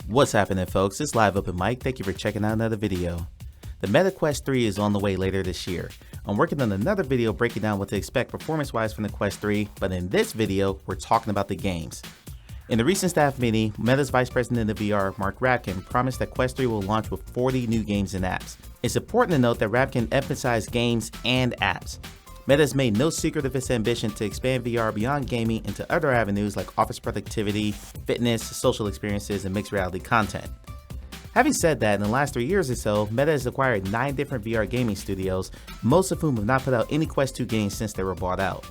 What's happening, folks? It's Live Open Mike. Thank you for checking out another video. The Meta Quest 3 is on the way later this year. I'm working on another video breaking down what to expect performance-wise from the Quest 3, but in this video, we're talking about the games. In the recent staff meeting, Meta's Vice President of VR, Mark Rapkin, promised that Quest 3 will launch with 40 new games and apps. It's important to note that Rapkin emphasized games and apps. Meta has made no secret of its ambition to expand VR beyond gaming into other avenues like office productivity, fitness, social experiences, and mixed reality content. Having said that, in the last 3 years or so, Meta has acquired 9 different VR gaming studios, most of whom have not put out any Quest 2 games since they were bought out.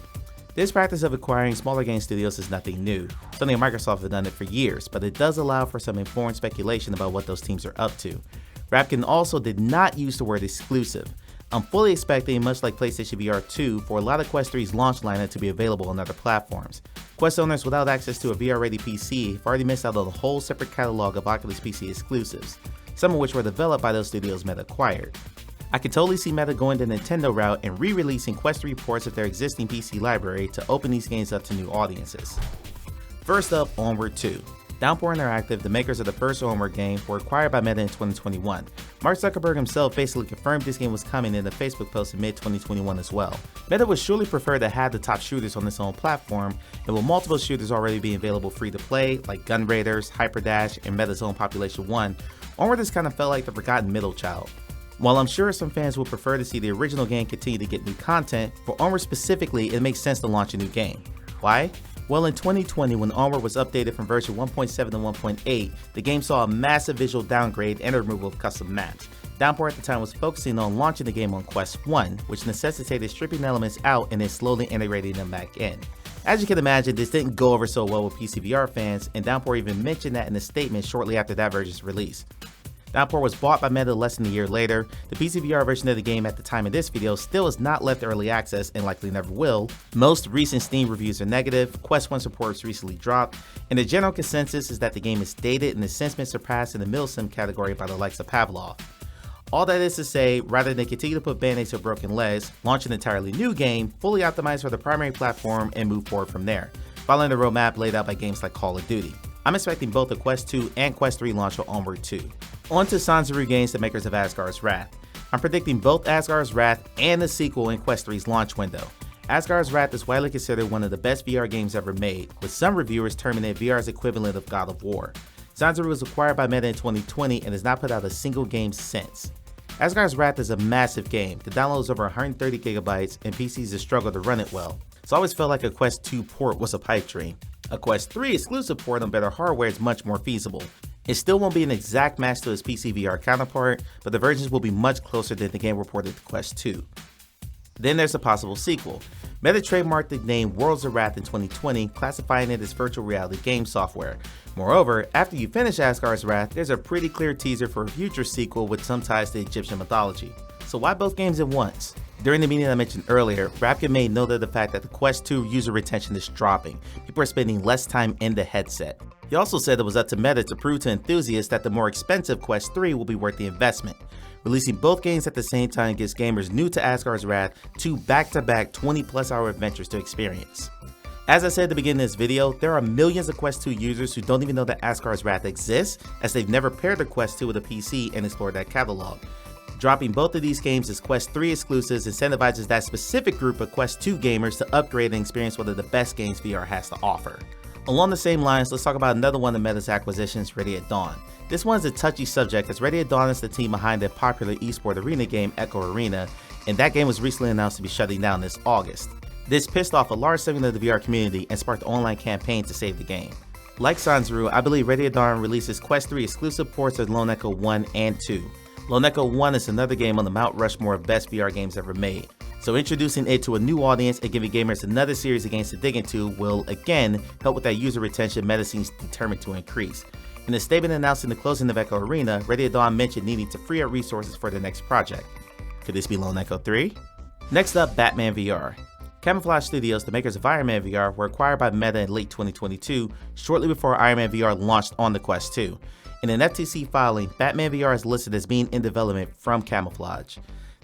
This practice of acquiring smaller game studios is nothing new. Sony and Microsoft have done it for years, but it does allow for some informed speculation about what those teams are up to. Rapkin also did not use the word exclusive. I'm fully expecting, much like PlayStation VR 2, for a lot of Quest 3's launch lineup to be available on other platforms. Quest owners without access to a VR-ready PC have already missed out on a whole separate catalog of Oculus PC exclusives, some of which were developed by those studios Meta acquired. I can totally see Meta going the Nintendo route and re-releasing Quest 3 ports of their existing PC library to open these games up to new audiences. First up, Onward 2. Downpour Interactive, the makers of the first Onward game, were acquired by Meta in 2021. Mark Zuckerberg himself basically confirmed this game was coming in a Facebook post in mid-2021 as well. Meta would surely prefer to have the top shooters on its own platform, and with multiple shooters already being available free to play, like Gun Raiders, Hyperdash, and Meta's own Population 1, Onward has kind of felt like the forgotten middle child. While I'm sure some fans would prefer to see the original game continue to get new content, for Onward specifically, it makes sense to launch a new game. Why? Well, in 2020, when Onward was updated from version 1.7 to 1.8, the game saw a massive visual downgrade and a removal of custom maps. Downpour at the time was focusing on launching the game on Quest 1, which necessitated stripping elements out and then slowly integrating them back in. As you can imagine, this didn't go over so well with PC VR fans, and Downpour even mentioned that in a statement shortly after that version's release. Downpour was bought by Meta less than a year later. The PC VR version of the game at the time of this video still has not left early access and likely never will. Most recent Steam reviews are negative, Quest 1 supports recently dropped, and the general consensus is that the game is dated and has since been surpassed in the milsim category by the likes of Pavlov. All that is to say, rather than continue to put band-aids to broken legs, launch an entirely new game, fully optimized for the primary platform, and move forward from there, following the roadmap laid out by games like Call of Duty. I'm expecting both the Quest 2 and Quest 3 launch for Onward 2. On to Sanzaru Games, the makers of Asgard's Wrath. I'm predicting both Asgard's Wrath and the sequel in Quest 3's launch window. Asgard's Wrath is widely considered one of the best VR games ever made, with some reviewers terming it VR's equivalent of God of War. Sanzaru was acquired by Meta in 2020 and has not put out a single game since. Asgard's Wrath is a massive game. The download is over 130 gigabytes and PCs have struggled to run it well. It's always felt like a Quest 2 port was a pipe dream. A Quest 3 exclusive port on better hardware is much more feasible. It still won't be an exact match to its PC VR counterpart, but the versions will be much closer than the game reported to Quest 2. Then there's a possible sequel. Meta trademarked the name Worlds of Wrath in 2020, classifying it as virtual reality game software. Moreover, after you finish Asgard's Wrath, there's a pretty clear teaser for a future sequel with some ties to Egyptian mythology. So why both games at once? During the meeting I mentioned earlier, Rapkin made note of the fact that the Quest 2 user retention is dropping. People are spending less time in the headset. He also said it was up to Meta to prove to enthusiasts that the more expensive Quest 3 will be worth the investment. Releasing both games at the same time gives gamers new to Asgard's Wrath 2 back-to-back 20+ hour adventures to experience. As I said at the beginning of this video, there are millions of Quest 2 users who don't even know that Asgard's Wrath exists, as they've never paired their Quest 2 with a PC and explored that catalog. Dropping both of these games as Quest 3 exclusives incentivizes that specific group of Quest 2 gamers to upgrade and experience one of the best games VR has to offer. Along the same lines, let's talk about another one of Meta's acquisitions, Ready at Dawn. This one's a touchy subject as Ready at Dawn is the team behind the popular esport arena game Echo Arena, and that game was recently announced to be shutting down this August. This pissed off a large segment of the VR community and sparked an online campaign to save the game. Like Sanzaru, I believe Ready at Dawn releases Quest 3 exclusive ports of Lone Echo 1 and 2. Lone Echo 1 is another game on the Mount Rushmore of best VR games ever made. So introducing it to a new audience and giving gamers another series of games to dig into will, again, help with that user retention Meta seems determined to increase. In a statement announcing the closing of Echo Arena, Ready at Dawn mentioned needing to free up resources for the next project. Could this be Lone Echo 3? Next up, Batman VR. Camouflage Studios, the makers of Iron Man VR, were acquired by Meta in late 2022, shortly before Iron Man VR launched on the Quest 2. In an FTC filing, Batman VR is listed as being in development from Camouflage.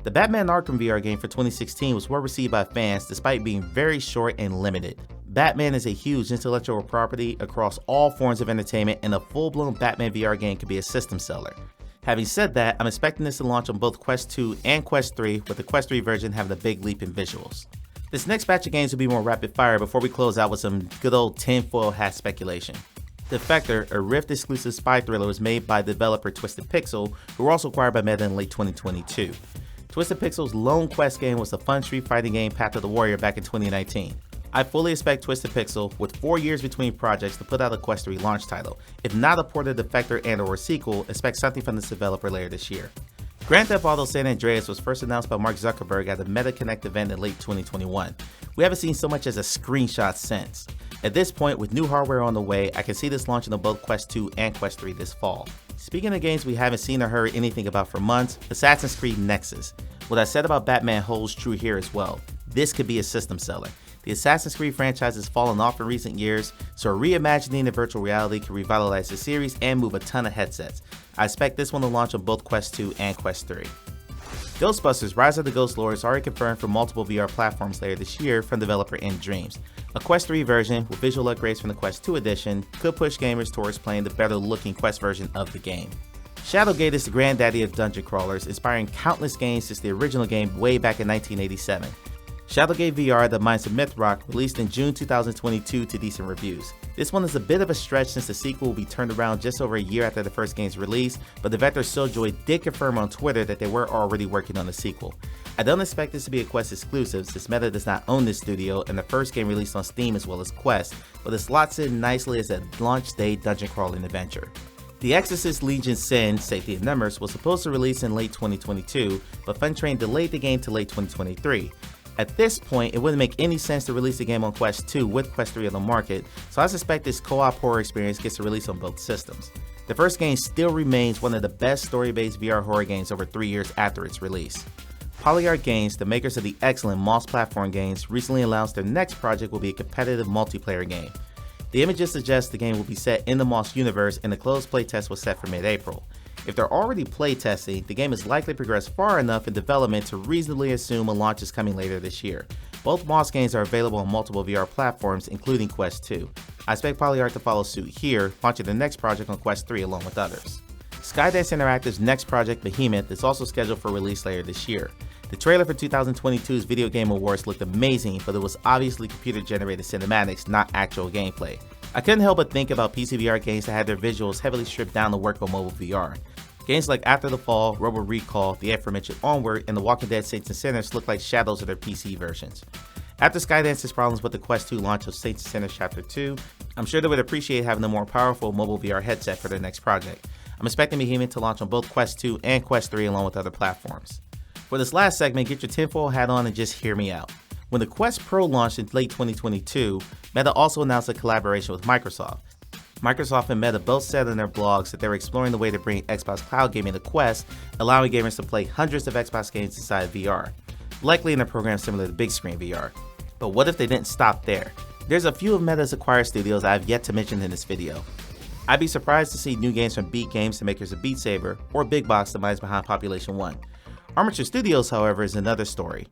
The Batman Arkham VR game for 2016 was well received by fans despite being very short and limited. Batman is a huge intellectual property across all forms of entertainment, and a full-blown Batman VR game could be a system seller. Having said that, I'm expecting this to launch on both Quest 2 and Quest 3, with the Quest 3 version having a big leap in visuals. This next batch of games will be more rapid fire before we close out with some good old tinfoil hat speculation. Defector, a Rift exclusive spy thriller, was made by developer Twisted Pixel, who were also acquired by Meta in late 2022. Twisted Pixel's lone Quest game was the fun street fighting game Path of the Warrior back in 2019. I fully expect Twisted Pixel, with 4 years between projects, to put out a Quest 3 launch title. If not a port of Defector and/or a sequel, expect something from this developer later this year. Grand Theft Auto San Andreas was first announced by Mark Zuckerberg at the MetaConnect event in late 2021. We haven't seen so much as a screenshot since. At this point, with new hardware on the way, I can see this launching on both Quest 2 and Quest 3 this fall. Speaking of games we haven't seen or heard anything about for months, Assassin's Creed Nexus. What I said about Batman holds true here as well. This could be a system seller. The Assassin's Creed franchise has fallen off in recent years, so reimagining the virtual reality can revitalize the series and move a ton of headsets. I expect this one to launch on both Quest 2 and Quest 3. Ghostbusters Rise of the Ghost Lord is already confirmed for multiple VR platforms later this year from developer nDreams. A Quest 3 version with visual upgrades from the Quest 2 edition could push gamers towards playing the better looking Quest version of the game. Shadowgate is the granddaddy of dungeon crawlers, inspiring countless games since the original game way back in 1987. Shadowgate VR, The Mines of Mythrock, released in June 2022 to decent reviews. This one is a bit of a stretch since the sequel will be turned around just over a year after the first game's release, but Developer Souljoy did confirm on Twitter that they were already working on the sequel. I don't expect this to be a Quest exclusive since Meta does not own this studio and the first game released on Steam as well as Quest, but it slots in nicely as a launch day dungeon crawling adventure. The Exorcist Legion Sin, Safety of Numbers, was supposed to release in late 2022, but Funtrain delayed the game to late 2023. At this point, it wouldn't make any sense to release the game on Quest 2 with Quest 3 on the market, so I suspect this co-op horror experience gets a release on both systems. The first game still remains one of the best story-based VR horror games over 3 years after its release. Polyarc Games, the makers of the excellent Moss platform games, recently announced their next project will be a competitive multiplayer game. The images suggest the game will be set in the Moss universe, and the closed playtest was set for mid-April. If they're already playtesting, the game has likely progressed far enough in development to reasonably assume a launch is coming later this year. Both Moss games are available on multiple VR platforms, including Quest 2. I expect Polyarc to follow suit here, launching their next project on Quest 3 along with others. Skydance Interactive's next project, Behemoth, is also scheduled for release later this year. The trailer for 2022's Video Game Awards looked amazing, but it was obviously computer-generated cinematics, not actual gameplay. I couldn't help but think about PC VR games that had their visuals heavily stripped down to work on mobile VR. Games like After the Fall, Robo Recall, the aforementioned Onward, and The Walking Dead Saints and Sinners look like shadows of their PC versions. After Skydance's problems with the Quest 2 launch of Saints and Sinners Chapter 2, I'm sure they would appreciate having a more powerful mobile VR headset for their next project. I'm expecting Behemoth to launch on both Quest 2 and Quest 3 along with other platforms. For this last segment, get your tinfoil hat on and just hear me out. When the Quest Pro launched in late 2022, Meta also announced a collaboration with Microsoft. Microsoft and Meta both said in their blogs that they were exploring the way to bring Xbox Cloud Gaming to Quest, allowing gamers to play hundreds of Xbox games inside VR, likely in a program similar to Big Screen VR. But what if they didn't stop there? There's a few of Meta's acquired studios I have yet to mention in this video. I'd be surprised to see new games from Beat Games, the makers of Beat Saber, or Big Box, the minds behind Population 1. Armature Studios, however, is another story.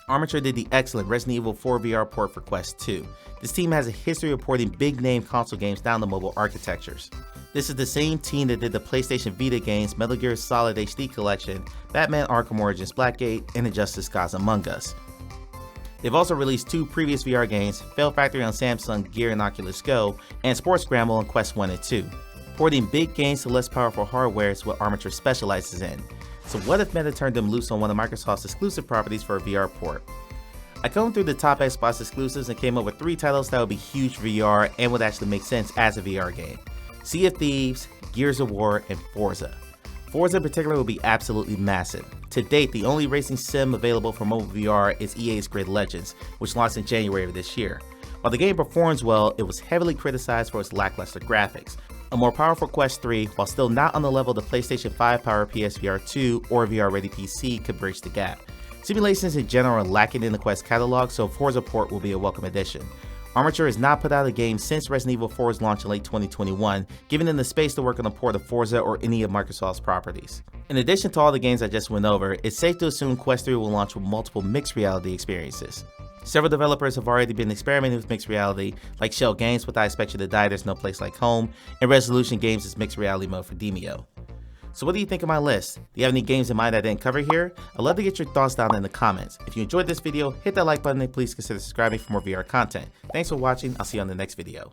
Armature did the excellent Resident Evil 4 VR port for Quest 2. This team has a history of porting big-name console games down to mobile architectures. This is the same team that did the PlayStation Vita games Metal Gear Solid HD Collection, Batman Arkham Origins Blackgate, and Injustice Gods Among Us. They've also released 2 previous VR games, Fail Factory on Samsung Gear and Oculus Go, and Sports Scramble on Quest 1 and 2. Porting big games to less powerful hardware is what Armature specializes in. So what if Meta turned them loose on one of Microsoft's exclusive properties for a VR port? I combed through the top Xbox exclusives and came up with 3 titles that would be huge for VR and would actually make sense as a VR game. Sea of Thieves, Gears of War, and Forza. Forza in particular will be absolutely massive. To date, the only racing sim available for mobile VR is EA's Grid Legends, which launched in January of this year. While the game performs well, it was heavily criticized for its lackluster graphics. A more powerful Quest 3, while still not on the level of the PlayStation 5 powered PSVR 2 or VR-ready PC, could bridge the gap. Simulations in general are lacking in the Quest catalog, so Forza port will be a welcome addition. Armature has not put out a game since Resident Evil 4's launch in late 2021, giving them the space to work on a port of Forza or any of Microsoft's properties. In addition to all the games I just went over, it's safe to assume Quest 3 will launch with multiple mixed reality experiences. Several developers have already been experimenting with mixed reality, like Shell Games with I Expect You to Die There's No Place Like Home, and Resolution Games' mixed reality mode for Demeo. So what do you think of my list? Do you have any games in mind I didn't cover here? I'd love to get your thoughts down in the comments. If you enjoyed this video, hit that like button and please consider subscribing for more VR content. Thanks for watching, I'll see you on the next video.